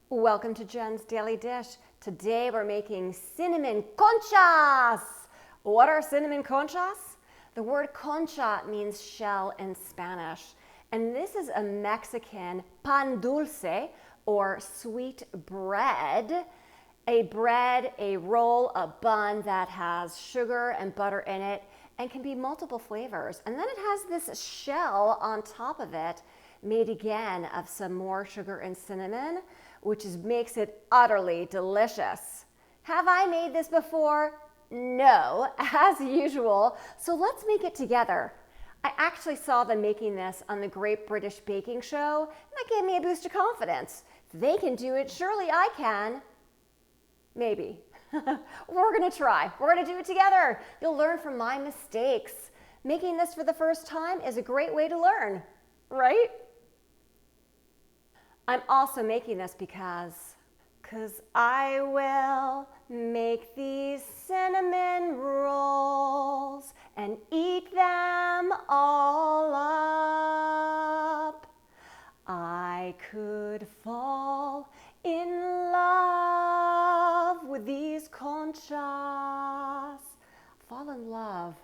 Welcome to Jen's Daily Dish. Today we're making cinnamon conchas. What are cinnamon conchas? The word concha means shell in Spanish, and this is a Mexican pan dulce or sweet bread. A roll, a bun that has sugar and butter in it and can be multiple flavors. And then it has this shell on top of it made again of some more sugar and cinnamon, which makes it utterly delicious. Have I made this before? No, as usual. So let's make it together. I actually saw them making this on the Great British Baking Show, and that gave me a boost of confidence. If they can do it, surely I can. Maybe. We're gonna try. We're gonna do it together. You'll learn from my mistakes. Making this for the first time is a great way to learn, right? I'm also making this because I will make these cinnamon rolls and eat them all up. I could fall in love with these conchas. Fall in love.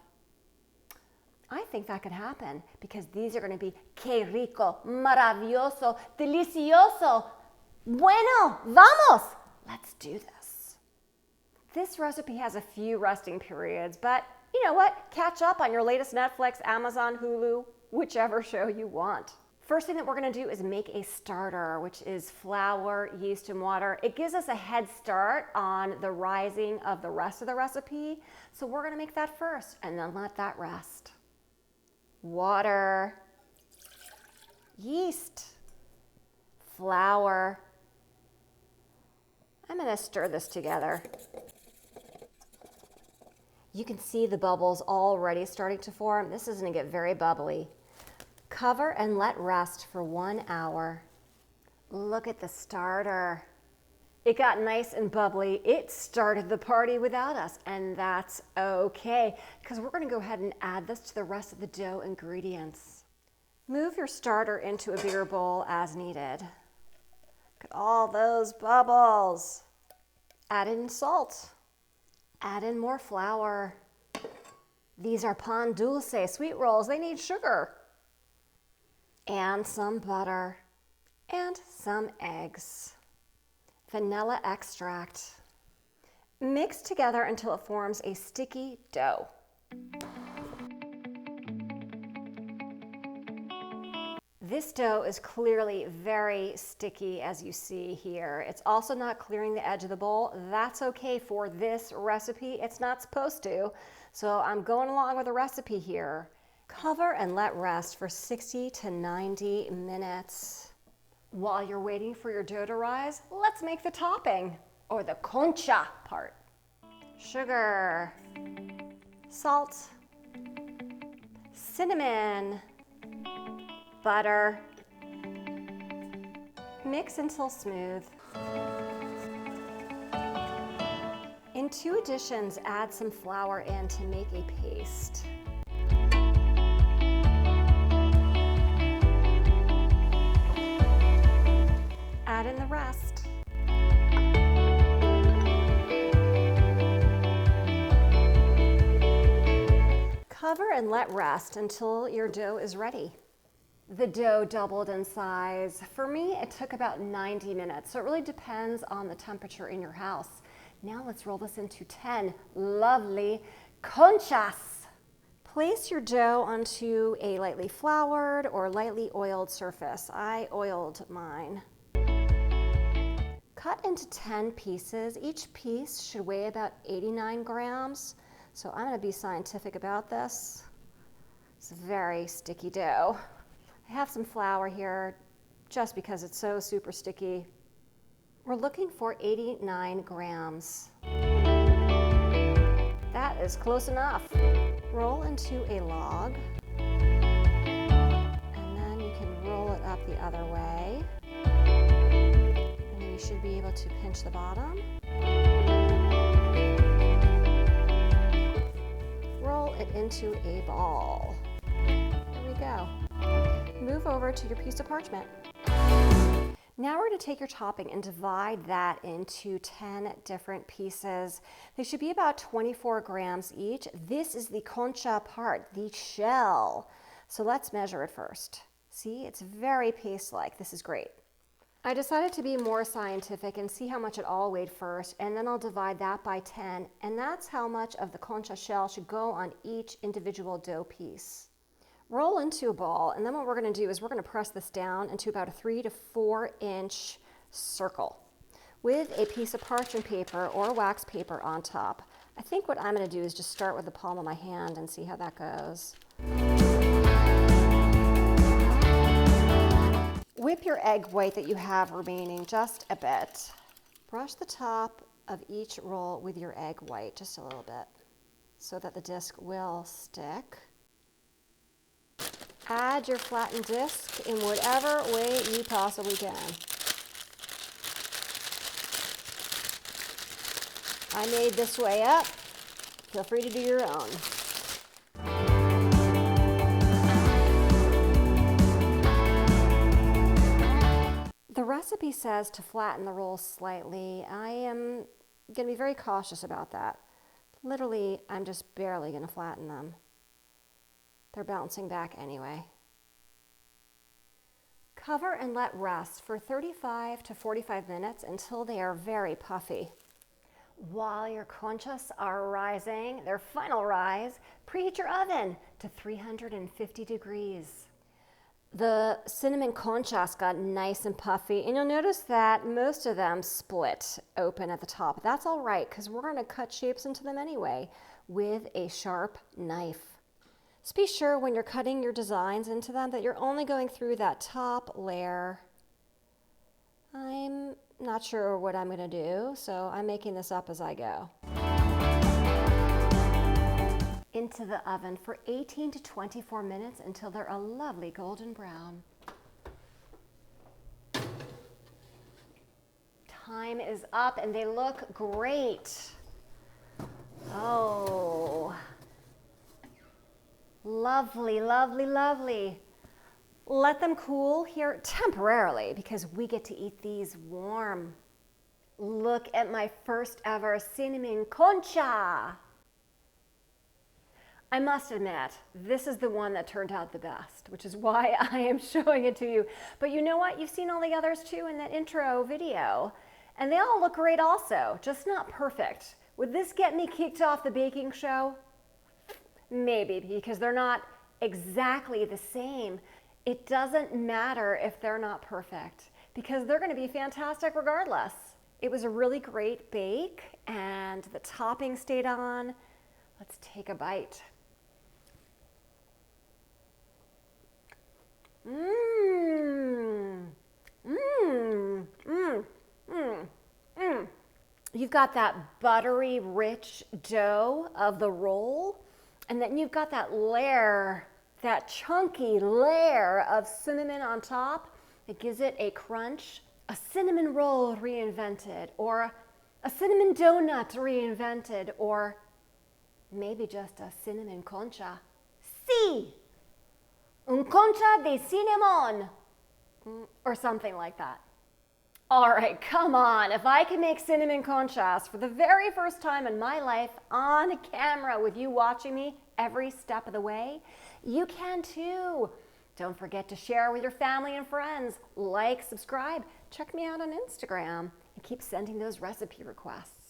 I think that could happen because these are going to be que rico, maravilloso, delicioso. Bueno, vamos. Let's do this. This recipe has a few resting periods, but you know what? Catch up on your latest Netflix, Amazon, Hulu, whichever show you want. First thing that we're going to do is make a starter, which is flour, yeast, and water. It gives us a head start on the rising of the rest of the recipe. So we're going to make that first and then let that rest. Water, yeast, flour. I'm going to stir this together. You can see the bubbles already starting to form. This is going to get very bubbly. Cover and let rest for 1 hour. Look at the starter. It got nice and bubbly. It started the party without us, and that's okay, because we're going to go ahead and add this to the rest of the dough ingredients. Move your starter into a bigger bowl as needed. Look at all those bubbles. Add in salt. Add in more flour. These are pan dulce, sweet rolls. They need sugar. And some butter. And some eggs. Vanilla extract. Mix together until it forms a sticky dough. This dough is clearly very sticky, as you see here. It's also not clearing the edge of the bowl. That's okay for this recipe. It's not supposed to. So I'm going along with the recipe here. Cover and let rest for 60 to 90 minutes. While you're waiting for your dough to rise, let's make the topping, or the concha part. Sugar, salt, cinnamon, butter. Mix until smooth. In 2 additions, add some flour in to make a paste. Add in the rest. Cover and let rest until your dough is ready. The dough doubled in size. For me, it took about 90 minutes, so it really depends on the temperature in your house. Now let's roll this into 10 lovely conchas. Place your dough onto a lightly floured or lightly oiled surface. I oiled mine. Cut into 10 pieces. Each piece should weigh about 89 grams. So I'm going to be scientific about this. It's a very sticky dough. I have some flour here just because it's so super sticky. We're looking for 89 grams. That is close enough. Roll into a log. And then you can roll it up the other way. You should be able to pinch the bottom. Roll it into a ball. There we go. Move over to your piece of parchment. Now we're going to take your topping and divide that into 10 different pieces. They should be about 24 grams each. This is the concha part, the shell. So let's measure it first. See, it's very paste-like. This is great. I decided to be more scientific and see how much it all weighed first, and then I'll divide that by 10, and that's how much of the concha shell should go on each individual dough piece. Roll into a ball, and then what we're going to do is we're going to press this down into about a 3 to 4 inch circle with a piece of parchment paper or wax paper on top. I think what I'm going to do is just start with the palm of my hand and see how that goes. Whip your egg white that you have remaining just a bit. Brush the top of each roll with your egg white just a little bit so that the disc will stick. Add your flattened disc in whatever way you possibly can. I made this way up. Feel free to do your own. The recipe says to flatten the rolls slightly. I am going to be very cautious about that. Literally, I'm just barely going to flatten them. They're bouncing back anyway. Cover and let rest for 35 to 45 minutes until they are very puffy. While your conchas are rising, their final rise, preheat your oven to 350 degrees. The cinnamon conchas got nice and puffy, and you'll notice that most of them split open at the top. That's all right, because we're going to cut shapes into them anyway with a sharp knife. Just be sure when you're cutting your designs into them that you're only going through that top layer. I'm not sure what I'm going to do, so I'm making this up as I go. Into the oven for 18 to 24 minutes until they're a lovely golden brown. Time is up and they look great. Oh. Lovely, lovely, lovely. Let them cool here temporarily because we get to eat these warm. Look at my first ever cinnamon concha. I must admit, this is the one that turned out the best, which is why I am showing it to you. But you know what? You've seen all the others too in that intro video, and they all look great also, just not perfect. Would this get me kicked off the baking show? Maybe, because they're not exactly the same. It doesn't matter if they're not perfect, because they're going to be fantastic regardless. It was a really great bake, and the topping stayed on. Let's take a bite. You've got that buttery, rich dough of the roll, and then you've got that layer, that chunky layer of cinnamon on top that gives it a crunch. A cinnamon roll reinvented, or a cinnamon donut reinvented, or maybe just a cinnamon concha. Sí! Un concha de cinnamon! Or something like that. All right, come on. If I can make cinnamon conchas for the very first time in my life on camera with you watching me every step of the way, you can too. Don't forget to share with your family and friends. Like, subscribe, check me out on Instagram, and keep sending those recipe requests.